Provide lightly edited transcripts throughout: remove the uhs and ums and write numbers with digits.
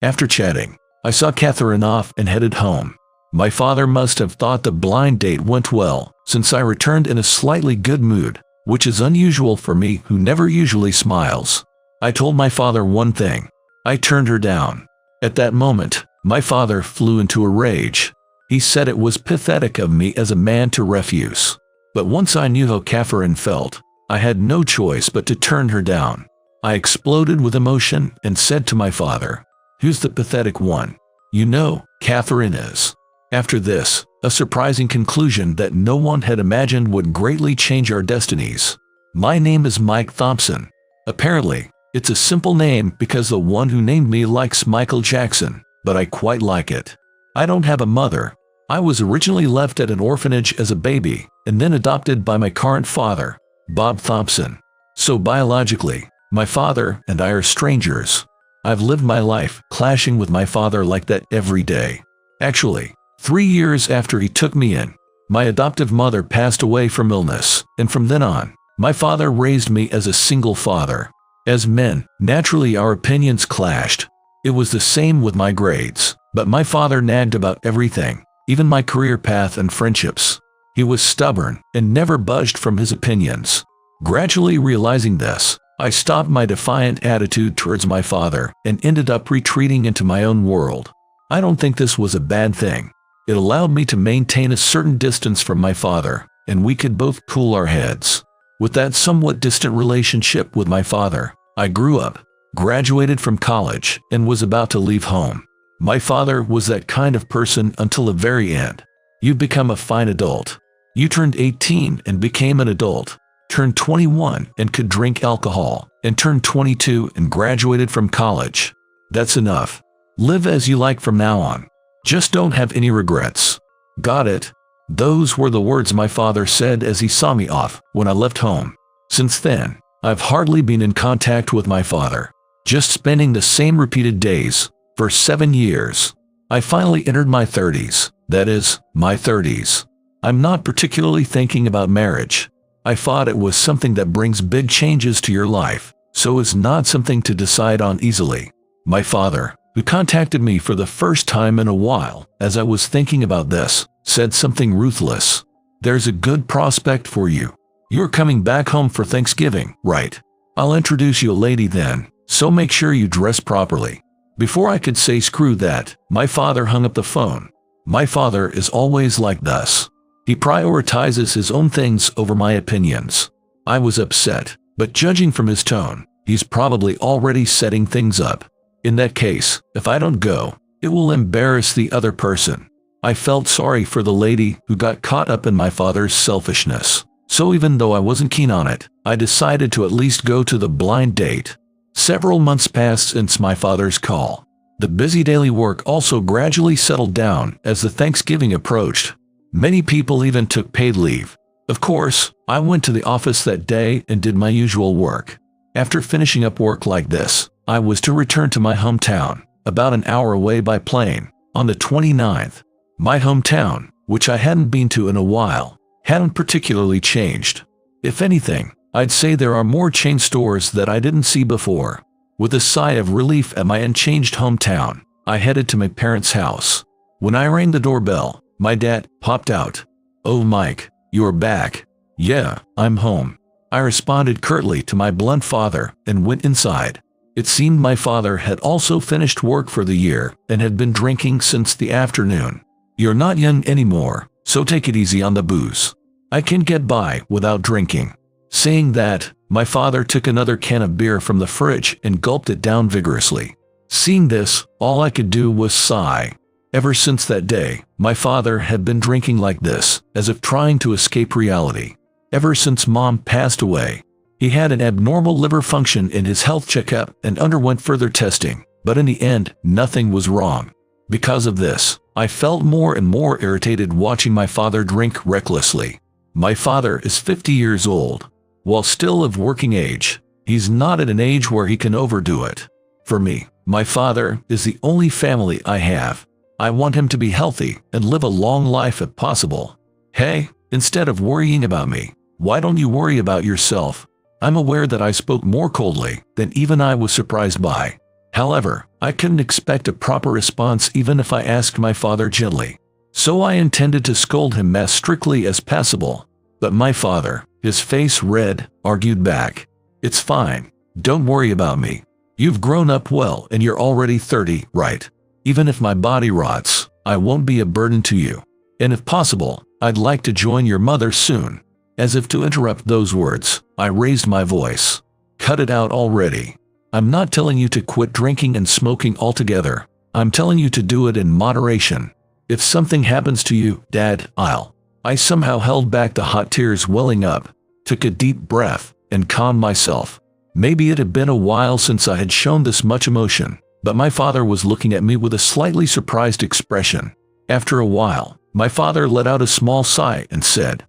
After chatting, I saw Catherine off and headed home. My father must have thought the blind date went well, since I returned in a slightly good mood, which is unusual for me who never usually smiles. I told my father one thing. I turned her down. At that moment, my father flew into a rage. He said it was pathetic of me as a man to refuse. But once I knew how Catherine felt, I had no choice but to turn her down. I exploded with emotion and said to my father, "Who's the pathetic one? You know, Catherine is." After this, a surprising conclusion that no one had imagined would greatly change our destinies. My name is Mike Thompson. Apparently, it's a simple name because the one who named me likes Michael Jackson, but I quite like it. I don't have a mother. I was originally left at an orphanage as a baby and then adopted by my current father, Bob Thompson. So biologically, my father and I are strangers. I've lived my life clashing with my father like that every day. Actually, 3 years after he took me in, my adoptive mother passed away from illness, and from then on, my father raised me as a single father. As men, naturally our opinions clashed. It was the same with my grades, but my father nagged about everything, even my career path and friendships. He was stubborn and never budged from his opinions. Gradually realizing this, I stopped my defiant attitude towards my father and ended up retreating into my own world. I don't think this was a bad thing. It allowed me to maintain a certain distance from my father, and we could both cool our heads. With that somewhat distant relationship with my father, I grew up, graduated from college, and was about to leave home. My father was that kind of person until the very end. You've become a fine adult. You turned 18 and became an adult, turned 21 and could drink alcohol, and turned 22 and graduated from college. That's enough. Live as you like from now on. Just don't have any regrets. Got it? Those were the words my father said as he saw me off when I left home. Since then, I've hardly been in contact with my father, just spending the same repeated days for 7 years. I finally entered my 30s, that is, my 30s. I'm not particularly thinking about marriage. I thought it was something that brings big changes to your life, so it's not something to decide on easily. My father, who contacted me for the first time in a while as I was thinking about this, said something ruthless. "There's a good prospect for you. You're coming back home for Thanksgiving, right? I'll introduce you a lady then, so make sure you dress properly." Before I could say screw that, my father hung up the phone. My father is always like this. He prioritizes his own things over my opinions. I was upset, but judging from his tone, he's probably already setting things up. In that case, if I don't go, it will embarrass the other person. I felt sorry for the lady who got caught up in my father's selfishness. So even though I wasn't keen on it, I decided to at least go to the blind date. Several months passed since my father's call. The busy daily work also gradually settled down as the Thanksgiving approached. Many people even took paid leave. Of course, I went to the office that day and did my usual work. After finishing up work like this, I was to return to my hometown, about an hour away by plane, on the 29th. My hometown, which I hadn't been to in a while, hadn't particularly changed. If anything, I'd say there are more chain stores that I didn't see before. With a sigh of relief at my unchanged hometown, I headed to my parents' house. When I rang the doorbell, my dad popped out. "Oh Mike, you're back." "Yeah, I'm home." I responded curtly to my blunt father and went inside. It seemed my father had also finished work for the year and had been drinking since the afternoon. "You're not young anymore, so take it easy on the booze. I can get by without drinking." Saying that, my father took another can of beer from the fridge and gulped it down vigorously. Seeing this, all I could do was sigh. Ever since that day, my father had been drinking like this, as if trying to escape reality. Ever since Mom passed away, he had an abnormal liver function in his health checkup and underwent further testing, but in the end, nothing was wrong. Because of this, I felt more and more irritated watching my father drink recklessly. My father is 50 years old. While still of working age, he's not at an age where he can overdo it. For me, my father is the only family I have. I want him to be healthy and live a long life if possible. Hey, instead of worrying about me, why don't you worry about yourself? I'm aware that I spoke more coldly than even I was surprised by. However, I couldn't expect a proper response even if I asked my father gently. So I intended to scold him as strictly as possible. But my father, his face red, argued back. "It's fine. Don't worry about me. You've grown up well and you're already 30, right? Even if my body rots, I won't be a burden to you. And if possible, I'd like to join your mother soon." As if to interrupt those words, I raised my voice. "Cut it out already. I'm not telling you to quit drinking and smoking altogether. I'm telling you to do it in moderation. If something happens to you, Dad, I somehow held back the hot tears welling up, took a deep breath, and calmed myself. Maybe it had been a while since I had shown this much emotion, but my father was looking at me with a slightly surprised expression. After a while, my father let out a small sigh and said,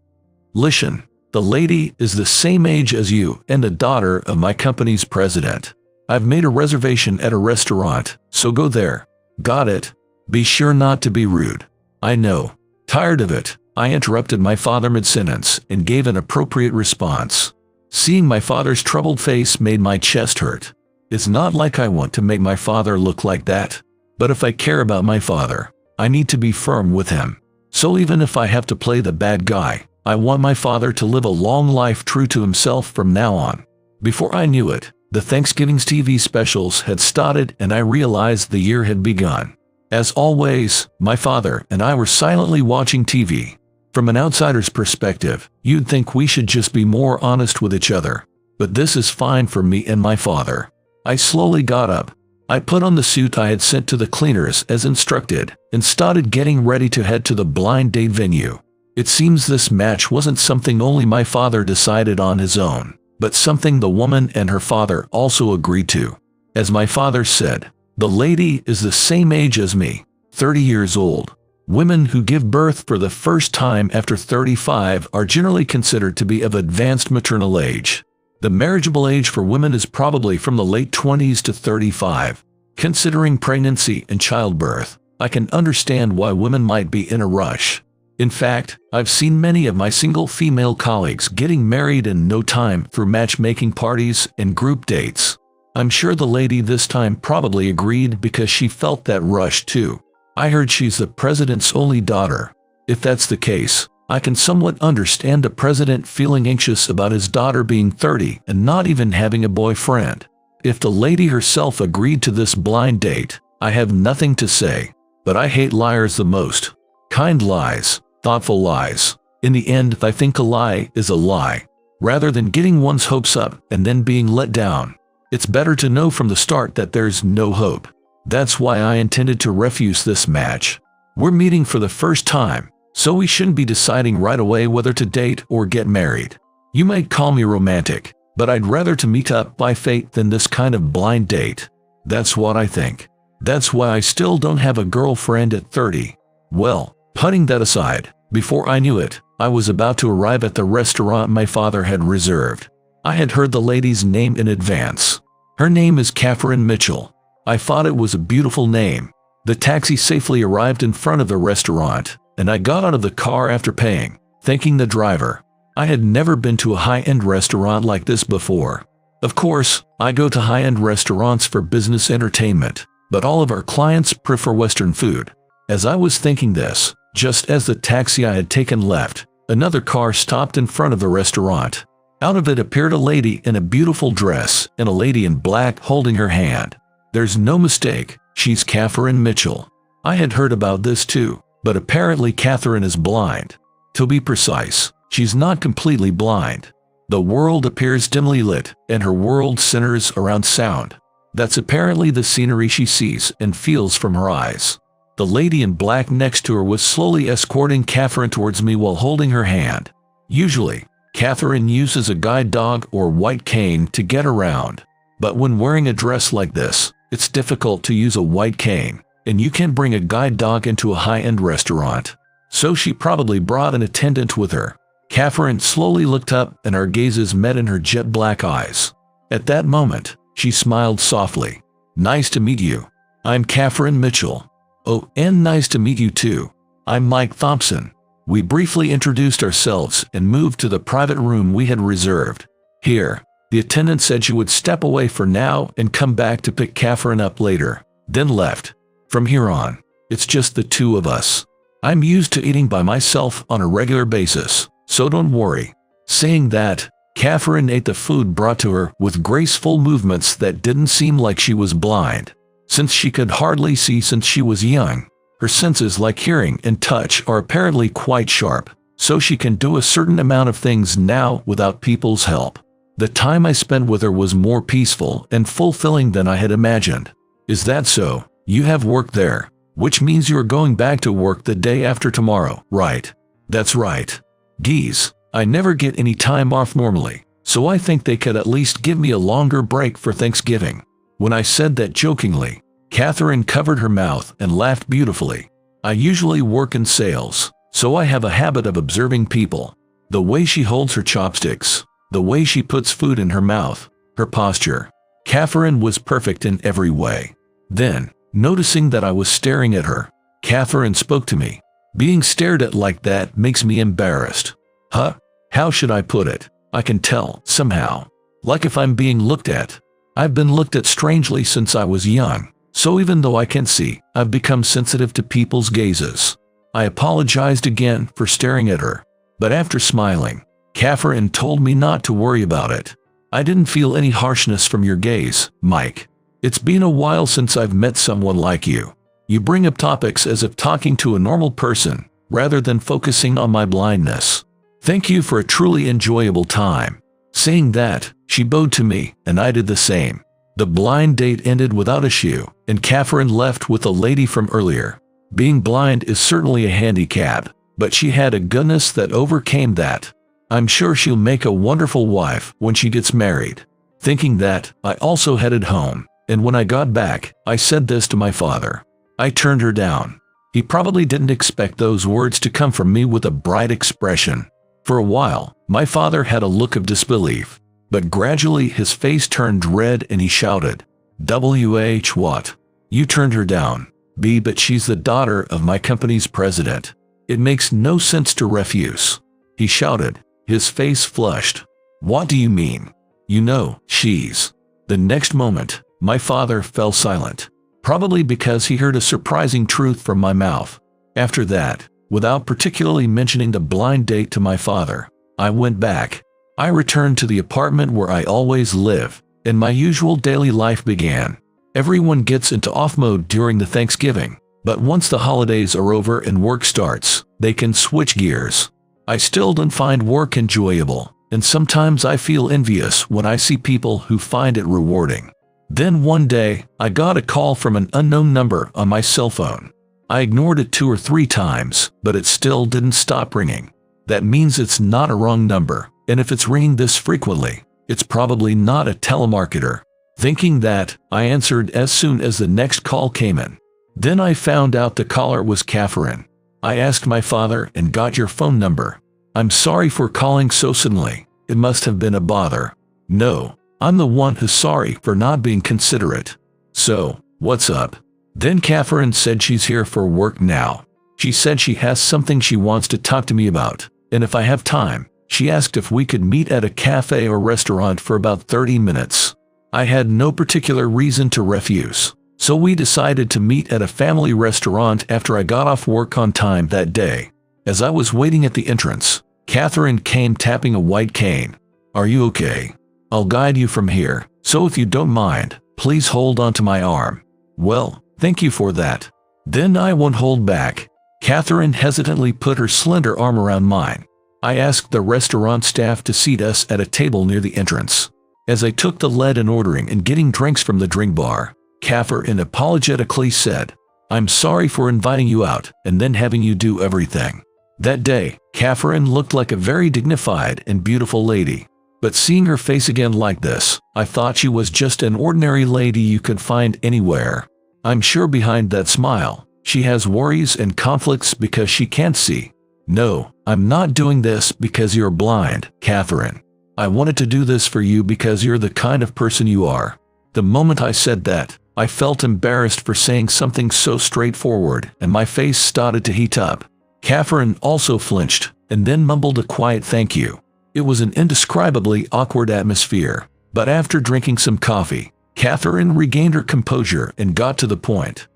"Listen, the lady is the same age as you and the daughter of my company's president. I've made a reservation at a restaurant, so go there. Got it? Be sure not to be rude." "I know." Tired of it, I interrupted my father mid-sentence and gave an appropriate response. Seeing my father's troubled face made my chest hurt. It's not like I want to make my father look like that, but if I care about my father, I need to be firm with him. So even if I have to play the bad guy, I want my father to live a long life true to himself from now on. Before I knew it, the Thanksgiving's TV specials had started and I realized the year had begun. As always, my father and I were silently watching TV. From an outsider's perspective, you'd think we should just be more honest with each other. But this is fine for me and my father. I slowly got up. I put on the suit I had sent to the cleaners as instructed and started getting ready to head to the blind date venue. It seems this match wasn't something only my father decided on his own, but something the woman and her father also agreed to. As my father said, the lady is the same age as me, 30 years old. Women who give birth for the first time after 35 are generally considered to be of advanced maternal age. The marriageable age for women is probably from the late 20s to 35. Considering pregnancy and childbirth, I can understand why women might be in a rush. In fact, I've seen many of my single female colleagues getting married in no time through matchmaking parties and group dates. I'm sure the lady this time probably agreed because she felt that rush too. I heard she's the president's only daughter. If that's the case, I can somewhat understand the president feeling anxious about his daughter being 30 and not even having a boyfriend. If the lady herself agreed to this blind date, I have nothing to say. But I hate liars the most. Kind lies. Thoughtful lies. In the end, I think a lie is a lie. Rather than getting one's hopes up and then being let down, it's better to know from the start that there's no hope. That's why I intended to refuse this match. We're meeting for the first time, so we shouldn't be deciding right away whether to date or get married. You might call me romantic, but I'd rather to meet up by fate than this kind of blind date. That's what I think. That's why I still don't have a girlfriend at 30. Well, putting that aside, before I knew it, I was about to arrive at the restaurant my father had reserved. I had heard the lady's name in advance. Her name is Catherine Mitchell. I thought it was a beautiful name. The taxi safely arrived in front of the restaurant, and I got out of the car after paying, thanking the driver. I had never been to a high-end restaurant like this before. Of course, I go to high-end restaurants for business entertainment, but all of our clients prefer Western food. As I was thinking this, just as the taxi I had taken left, another car stopped in front of the restaurant. Out of it appeared a lady in a beautiful dress and a lady in black holding her hand. There's no mistake, she's Catherine Mitchell. I had heard about this too, but apparently Catherine is blind. To be precise, she's not completely blind. The world appears dimly lit, and her world centers around sound. That's apparently the scenery she sees and feels from her eyes. The lady in black next to her was slowly escorting Catherine towards me while holding her hand. Usually, Catherine uses a guide dog or white cane to get around. But when wearing a dress like this, it's difficult to use a white cane, and you can't bring a guide dog into a high-end restaurant. So she probably brought an attendant with her. Catherine slowly looked up and our gazes met in her jet black eyes. At that moment, she smiled softly. "Nice to meet you. I'm Catherine Mitchell." "Oh, and nice to meet you too. I'm Mike Thompson." We briefly introduced ourselves and moved to the private room we had reserved. "Here, The attendant said she would step away for now and come back to pick Catherine up later, then left. From here on, it's just the two of us. I'm used to eating by myself on a regular basis, so don't worry. Saying that, Catherine ate the food brought to her with graceful movements that didn't seem like she was blind. Since she could hardly see since she was young, her senses like hearing and touch are apparently quite sharp, so she can do a certain amount of things now without people's help. The time I spent with her was more peaceful and fulfilling than I had imagined. Is that so? You have work there, which means you're going back to work the day after tomorrow, right? That's right. Geez, I never get any time off normally, so I think they could at least give me a longer break for Thanksgiving. When I said that jokingly, Catherine covered her mouth and laughed beautifully. I usually work in sales, so I have a habit of observing people. The way she holds her chopsticks, the way she puts food in her mouth, her posture. Catherine was perfect in every way. Then, noticing that I was staring at her, Catherine spoke to me. Being stared at like that makes me embarrassed. Huh? How should I put it? I can tell, somehow. Like if I'm being looked at. I've been looked at strangely since I was young, so even though I can't see, I've become sensitive to people's gazes. I apologized again for staring at her, but after smiling, Catherine told me not to worry about it. I didn't feel any harshness from your gaze, Mike. It's been a while since I've met someone like you. You bring up topics as if talking to a normal person, rather than focusing on my blindness. Thank you for a truly enjoyable time. Saying that, she bowed to me, and I did the same. The blind date ended without issue, and Catherine left with a lady from earlier. Being blind is certainly a handicap, but she had a goodness that overcame that. I'm sure she'll make a wonderful wife when she gets married. Thinking that, I also headed home, and when I got back, I said this to my father. I turned her down. He probably didn't expect those words to come from me with a bright expression. For a while, my father had a look of disbelief, but gradually his face turned red and he shouted, "WH what? You turned her down, B, but she's the daughter of my company's president. It makes no sense to refuse." He shouted, his face flushed. "What do you mean? You know, she's..." The next moment, my father fell silent, probably because he heard a surprising truth from my mouth. After that, without particularly mentioning the blind date to my father, I went back. I returned to the apartment where I always live, and my usual daily life began. Everyone gets into off mode during the Thanksgiving, but once the holidays are over and work starts, they can switch gears. I still don't find work enjoyable, and sometimes I feel envious when I see people who find it rewarding. Then one day, I got a call from an unknown number on my cell phone. I ignored it 2 or 3 times, but it still didn't stop ringing. That means it's not a wrong number, and if it's ringing this frequently, it's probably not a telemarketer. Thinking that, I answered as soon as the next call came in. Then I found out the caller was Catherine. I asked my father and got your phone number. I'm sorry for calling so suddenly. It must have been a bother. No, I'm the one who's sorry for not being considerate. So, what's up? Then Catherine said she's here for work now. She said she has something she wants to talk to me about, and if I have time, she asked if we could meet at a cafe or restaurant for about 30 minutes. I had no particular reason to refuse, so we decided to meet at a family restaurant after I got off work on time that day. As I was waiting at the entrance, Catherine came tapping a white cane. "Are you okay? I'll guide you from here, so if you don't mind, please hold onto my arm." "Well, thank you for that. Then I won't hold back." Catherine hesitantly put her slender arm around mine. I asked the restaurant staff to seat us at a table near the entrance. As I took the lead in ordering and getting drinks from the drink bar, Catherine apologetically said, "I'm sorry for inviting you out and then having you do everything." That day, Catherine looked like a very dignified and beautiful lady. But seeing her face again like this, I thought she was just an ordinary lady you could find anywhere. I'm sure behind that smile, she has worries and conflicts because she can't see. "No, I'm not doing this because you're blind, Catherine. I wanted to do this for you because you're the kind of person you are." The moment I said that, I felt embarrassed for saying something so straightforward, and my face started to heat up. Catherine also flinched, and then mumbled a quiet thank you. It was an indescribably awkward atmosphere. But after drinking some coffee, Catherine regained her composure and got to the point.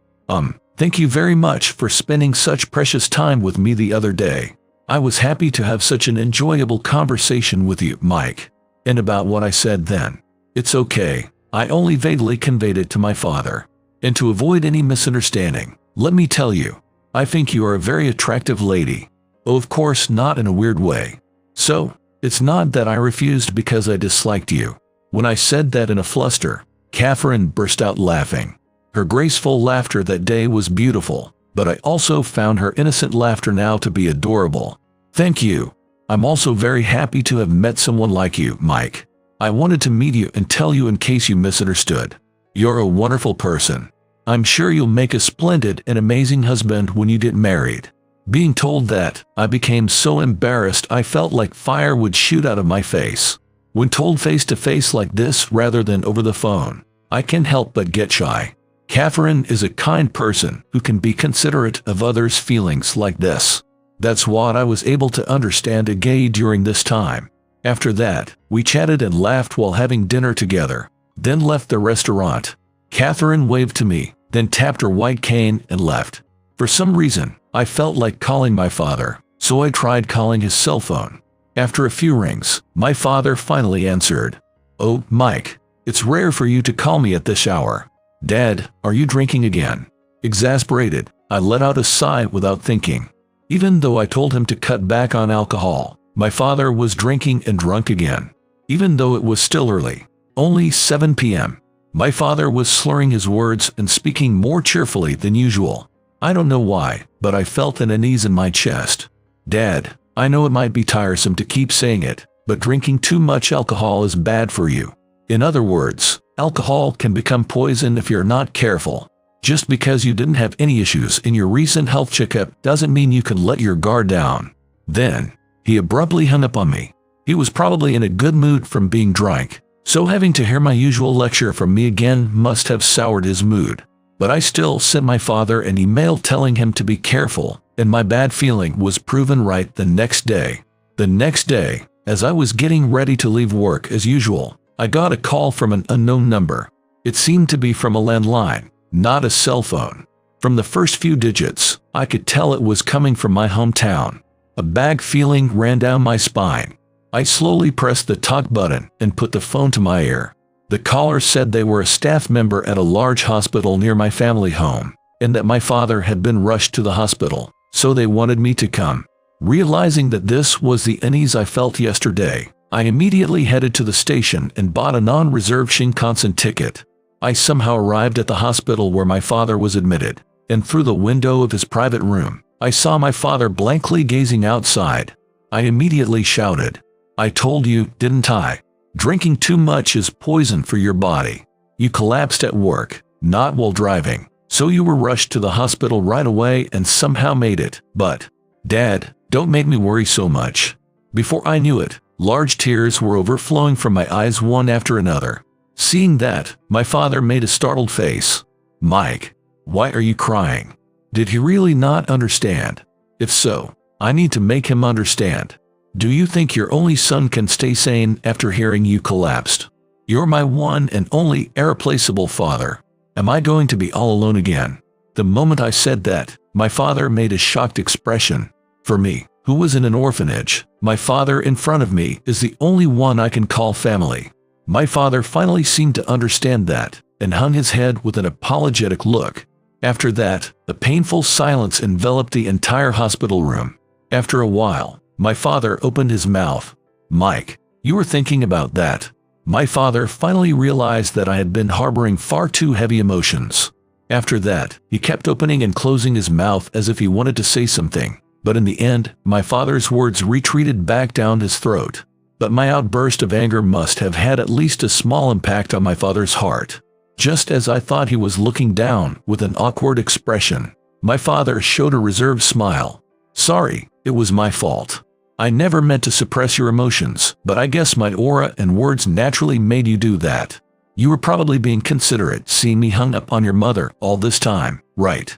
Thank you very much for spending such precious time with me the other day. I was happy to have such an enjoyable conversation with you, Mike. And about what I said then. It's okay. I only vaguely conveyed it to my father. And to avoid any misunderstanding, let me tell you, I think you are a very attractive lady. Oh, of course, not in a weird way. So, it's not that I refused because I disliked you. When I said that in a fluster, Catherine burst out laughing. Her graceful laughter that day was beautiful, but I also found her innocent laughter now to be adorable. Thank you. I'm also very happy to have met someone like you, Mike. I wanted to meet you and tell you in case you misunderstood. You're a wonderful person. I'm sure you'll make a splendid and amazing husband when you get married. Being told that, I became so embarrassed I felt like fire would shoot out of my face. When told face to face like this rather than over the phone, I can't help but get shy. Catherine is a kind person who can be considerate of others' feelings like this. That's what I was able to understand and gauge during this time. After that, we chatted and laughed while having dinner together, then left the restaurant. Catherine waved to me, then tapped her white cane and left. For some reason, I felt like calling my father, so I tried calling his cell phone. After a few rings, my father finally answered. Oh, Mike, it's rare for you to call me at this hour. Dad, are you drinking again? Exasperated, I let out a sigh without thinking. Even though I told him to cut back on alcohol, my father was drinking and drunk again. Even though it was still early, only 7 p.m., my father was slurring his words and speaking more cheerfully than usual. I don't know why, but I felt an unease in my chest. Dad, I know it might be tiresome to keep saying it, but drinking too much alcohol is bad for you. In other words, alcohol can become poison if you're not careful. Just because you didn't have any issues in your recent health checkup doesn't mean you can let your guard down. Then, he abruptly hung up on me. He was probably in a good mood from being drunk, so having to hear my usual lecture from me again must have soured his mood. But I still sent my father an email telling him to be careful, and my bad feeling was proven right the next day. The next day, as I was getting ready to leave work as usual, I got a call from an unknown number. It seemed to be from a landline, not a cell phone. From the first few digits, I could tell it was coming from my hometown. A bad feeling ran down my spine. I slowly pressed the talk button and put the phone to my ear. The caller said they were a staff member at a large hospital near my family home, and that my father had been rushed to the hospital, so they wanted me to come. Realizing that this was the unease I felt yesterday, I immediately headed to the station and bought a non-reserved Shinkansen ticket. I somehow arrived at the hospital where my father was admitted, and through the window of his private room, I saw my father blankly gazing outside. I immediately shouted, "I told you, didn't I? Drinking too much is poison for your body. You collapsed at work, not while driving, so you were rushed to the hospital right away and somehow made it. But, Dad, don't make me worry so much." Before I knew it, large tears were overflowing from my eyes one after another. Seeing that, my father made a startled face. "Mike, why are you crying? Did he really not understand? If so, I need to make him understand. Do you think your only son can stay sane after hearing you collapsed? You're my one and only irreplaceable father. Am I going to be all alone again?" The moment I said that, my father made a shocked expression. For me, who was in an orphanage, my father in front of me is the only one I can call family. My father finally seemed to understand that, and hung his head with an apologetic look. After that, a painful silence enveloped the entire hospital room. After a while, my father opened his mouth. "Mike, you were thinking about that." My father finally realized that I had been harboring far too heavy emotions. After that, he kept opening and closing his mouth as if he wanted to say something, but in the end, my father's words retreated back down his throat. But my outburst of anger must have had at least a small impact on my father's heart. Just as I thought he was looking down with an awkward expression, my father showed a reserved smile. "Sorry, it was my fault. I never meant to suppress your emotions, but I guess my aura and words naturally made you do that. You were probably being considerate seeing me hung up on your mother all this time, right?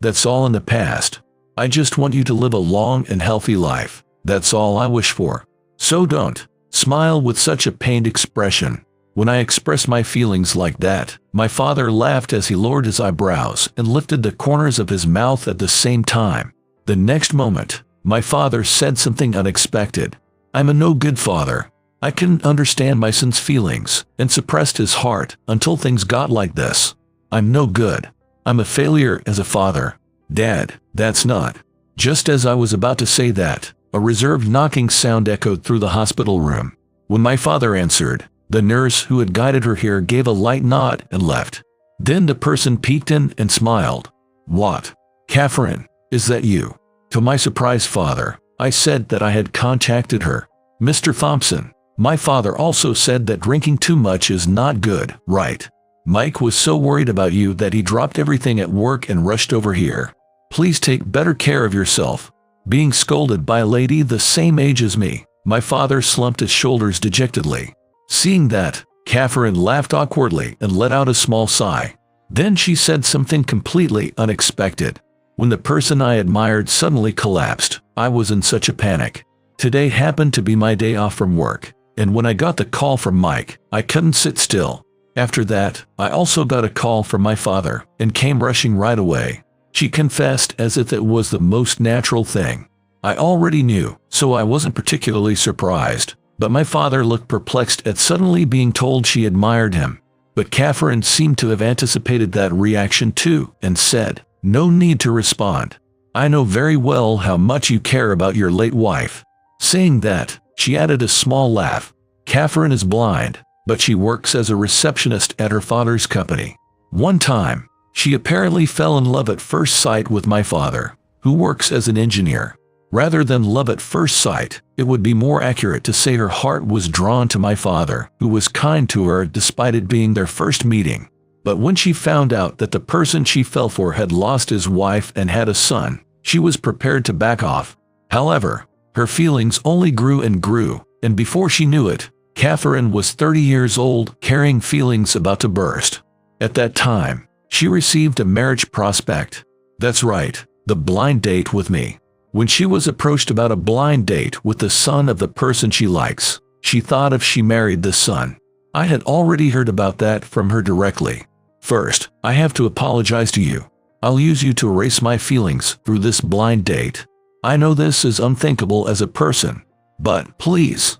That's all in the past. I just want you to live a long and healthy life. That's all I wish for. So don't smile with such a pained expression." When I expressed my feelings like that, my father laughed as he lowered his eyebrows and lifted the corners of his mouth at the same time. The next moment, my father said something unexpected. "I'm a no-good father. I couldn't understand my son's feelings and suppressed his heart until things got like this. I'm no good. I'm a failure as a father. Dad, that's not." Just as I was about to say that, a reserved knocking sound echoed through the hospital room. When my father answered, the nurse who had guided her here gave a light nod and left. Then the person peeked in and smiled. "What? Catherine, is that you?" To my surprised father, I said that I had contacted her. "Mr. Thompson, my father also said that drinking too much is not good, right? Mike was so worried about you that he dropped everything at work and rushed over here. Please take better care of yourself." Being scolded by a lady the same age as me, my father slumped his shoulders dejectedly. Seeing that, Catherine laughed awkwardly and let out a small sigh. Then she said something completely unexpected. When the person I admired suddenly collapsed, I was in such a panic. Today happened to be my day off from work, and when I got the call from Mike, I couldn't sit still. After that, I also got a call from my father and came rushing right away. She confessed as if it was the most natural thing. I already knew, so I wasn't particularly surprised, but my father looked perplexed at suddenly being told she admired him. But Catherine seemed to have anticipated that reaction too and said, "No need to respond. I know very well how much you care about your late wife." Saying that, she added a small laugh. "Catherine is blind, but she works as a receptionist at her father's company. One time, she apparently fell in love at first sight with my father, who works as an engineer. Rather than love at first sight, it would be more accurate to say her heart was drawn to my father, who was kind to her despite it being their first meeting. But when she found out that the person she fell for had lost his wife and had a son, she was prepared to back off. However, her feelings only grew and grew, and before she knew it, Catherine was 30 years old, carrying feelings about to burst. At that time, she received a marriage prospect. That's right, the blind date with me. When she was approached about a blind date with the son of the person she likes, she thought if she married the son. I had already heard about that from her directly. "First, I have to apologize to you. I'll use you to erase my feelings through this blind date. I know this is unthinkable as a person, but please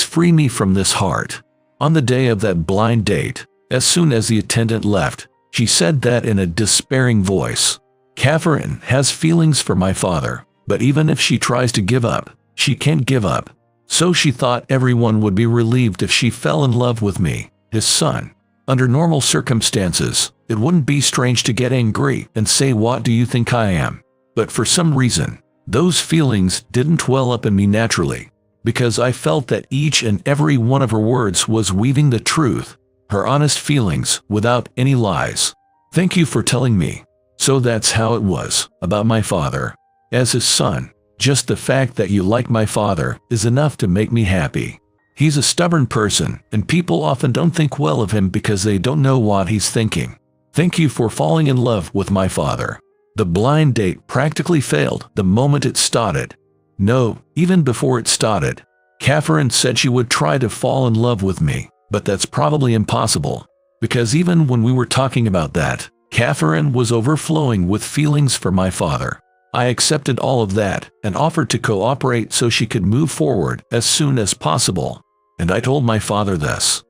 free me from this heart." On the day of that blind date, as soon as the attendant left, she said that in a despairing voice. "Catherine has feelings for my father, but even if she tries to give up, she can't give up. So she thought everyone would be relieved if she fell in love with me, his son. Under normal circumstances, it wouldn't be strange to get angry and say, 'What do you think I am?' But for some reason, those feelings didn't well up in me naturally, because I felt that each and every one of her words was weaving the truth, her honest feelings without any lies. Thank you for telling me. So that's how it was about my father. As his son, just the fact that you like my father is enough to make me happy. He's a stubborn person, and people often don't think well of him because they don't know what he's thinking. Thank you for falling in love with my father." The blind date practically failed the moment it started. No, even before it started. Catherine said she would try to fall in love with me, but that's probably impossible. Because even when we were talking about that, Catherine was overflowing with feelings for my father. I accepted all of that and offered to cooperate so she could move forward as soon as possible. And I told my father this.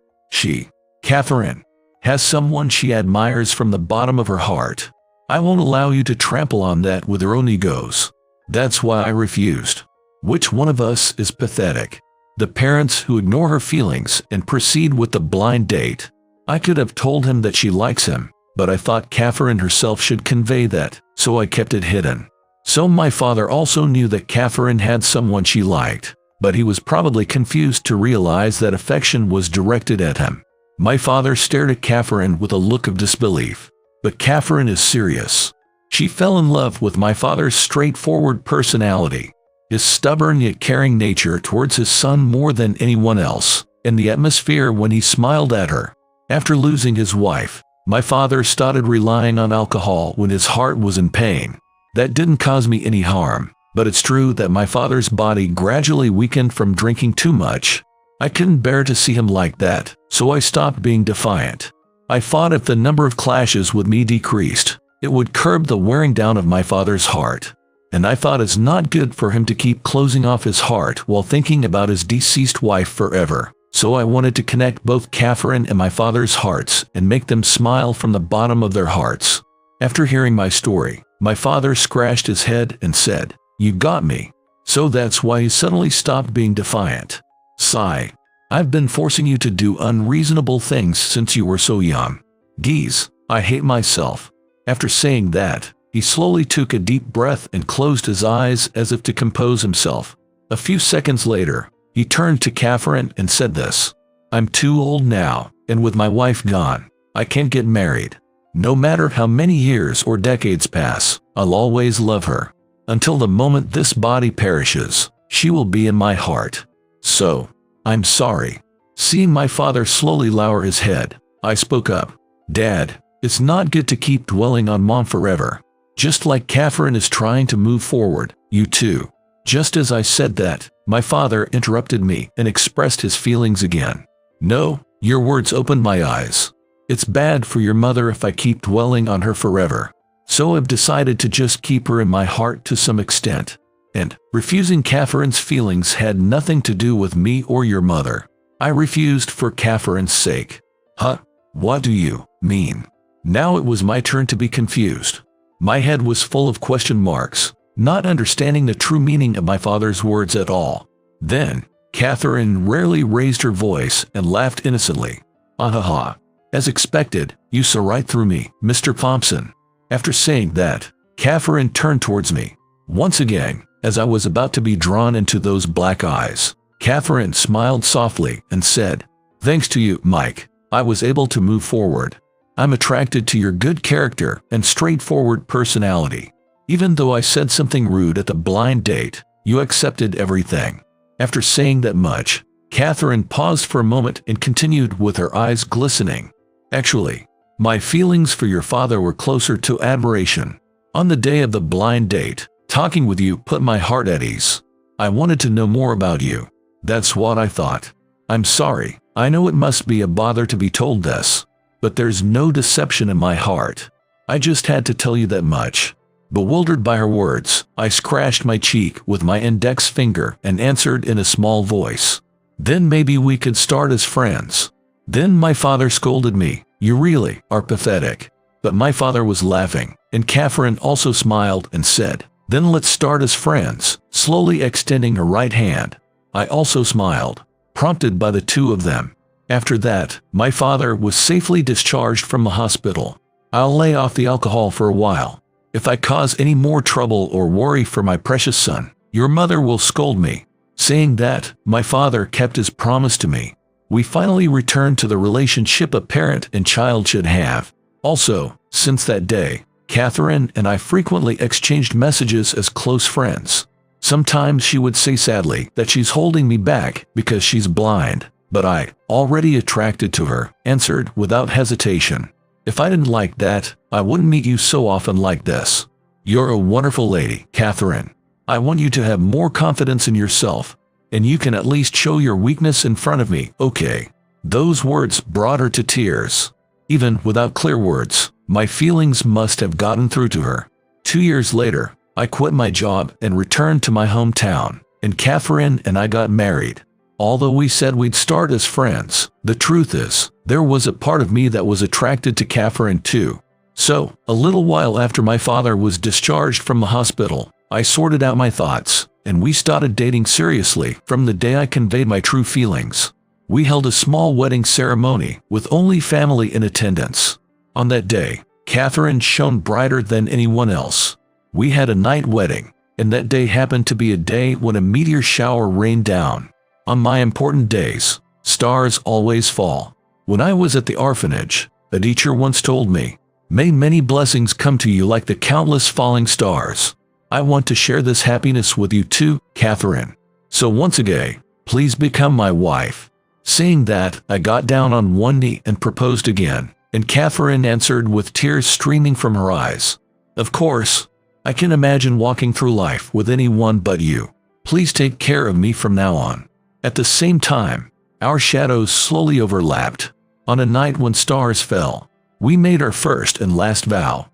Catherine, has someone she admires from the bottom of her heart. I won't allow you to trample on that with her own egos. That's why I refused. Which one of us is pathetic? The parents who ignore her feelings and proceed with the blind date. I could have told him that she likes him, but I thought Catherine herself should convey that, so I kept it hidden. So my father also knew that Catherine had someone she liked, but he was probably confused to realize that affection was directed at him. My father stared at Catherine with a look of disbelief. But Catherine is serious. She fell in love with my father's straightforward personality, his stubborn yet caring nature towards his son more than anyone else, and the atmosphere when he smiled at her. After losing his wife, my father started relying on alcohol when his heart was in pain. That didn't cause me any harm, but it's true that my father's body gradually weakened from drinking too much. I couldn't bear to see him like that, so I stopped being defiant. I thought if the number of clashes with me decreased, it would curb the wearing down of my father's heart. And I thought it's not good for him to keep closing off his heart while thinking about his deceased wife forever. So I wanted to connect both Catherine and my father's hearts and make them smile from the bottom of their hearts. After hearing my story, my father scratched his head and said, "You got me." So that's why he suddenly stopped being defiant. Sigh. I've been forcing you to do unreasonable things since you were so young. Geez, I hate myself. After saying that, he slowly took a deep breath and closed his eyes as if to compose himself. A few seconds later, he turned to Catherine and said this, "I'm too old now, and with my wife gone, I can't get married. No matter how many years or decades pass, I'll always love her. Until the moment this body perishes, she will be in my heart. So, I'm sorry." Seeing my father slowly lower his head, I spoke up. "Dad, it's not good to keep dwelling on Mom forever. Just like Catherine is trying to move forward, you too." Just as I said that, my father interrupted me and expressed his feelings again. "No, your words opened my eyes. It's bad for your mother if I keep dwelling on her forever. So I've decided to just keep her in my heart to some extent. And refusing Catherine's feelings had nothing to do with me or your mother. I refused for Catherine's sake." "Huh? What do you mean?" Now it was my turn to be confused. My head was full of question marks, not understanding the true meaning of my father's words at all. Then, Catherine rarely raised her voice and laughed innocently. "Ah-ha-ha. As expected, you saw right through me, Mr. Thompson." After saying that, Catherine turned towards me. Once again, as I was about to be drawn into those black eyes, Catherine smiled softly and said, "Thanks to you, Mike, I was able to move forward. I'm attracted to your good character and straightforward personality. Even though I said something rude at the blind date, you accepted everything." After saying that much, Catherine paused for a moment and continued with her eyes glistening. "Actually, my feelings for your father were closer to admiration. On the day of the blind date, talking with you put my heart at ease. I wanted to know more about you. That's what I thought. I'm sorry, I know it must be a bother to be told this, but there's no deception in my heart. I just had to tell you that much." Bewildered by her words, I scratched my cheek with my index finger and answered in a small voice, "Then maybe we could start as friends." Then my father scolded me, "You really are pathetic." But my father was laughing, and Catherine also smiled and said, "Then let's start as friends," slowly extending her right hand. I also smiled, prompted by the two of them. After that, my father was safely discharged from the hospital. I'll lay off the alcohol for a while. If I cause any more trouble or worry for my precious son, your mother will scold me. Saying that, my father kept his promise to me. We finally returned to the relationship a parent and child should have. Also, since that day, Catherine and I frequently exchanged messages as close friends. Sometimes she would say sadly that she's holding me back because she's blind, but I, already attracted to her, answered without hesitation, "If I didn't like that, I wouldn't meet you so often like this. You're a wonderful lady, Catherine. I want you to have more confidence in yourself, and you can at least show your weakness in front of me, okay?" Those words brought her to tears. Even without clear words, my feelings must have gotten through to her. 2 years later, I quit my job and returned to my hometown, and Catherine and I got married. Although we said we'd start as friends, the truth is, there was a part of me that was attracted to Catherine too. So, a little while after my father was discharged from the hospital, I sorted out my thoughts, and we started dating seriously from the day I conveyed my true feelings. We held a small wedding ceremony with only family in attendance. On that day, Catherine shone brighter than anyone else. We had a night wedding, and that day happened to be a day when a meteor shower rained down. On my important days, stars always fall. When I was at the orphanage, a teacher once told me, "May many blessings come to you like the countless falling stars." I want to share this happiness with you too, Catherine. So once again, please become my wife. Saying that, I got down on one knee and proposed again, and Catherine answered with tears streaming from her eyes. "Of course, I can imagine walking through life with anyone but you. Please take care of me from now on." At the same time, Our shadows slowly overlapped. On a night when stars fell, we made our first and last vow.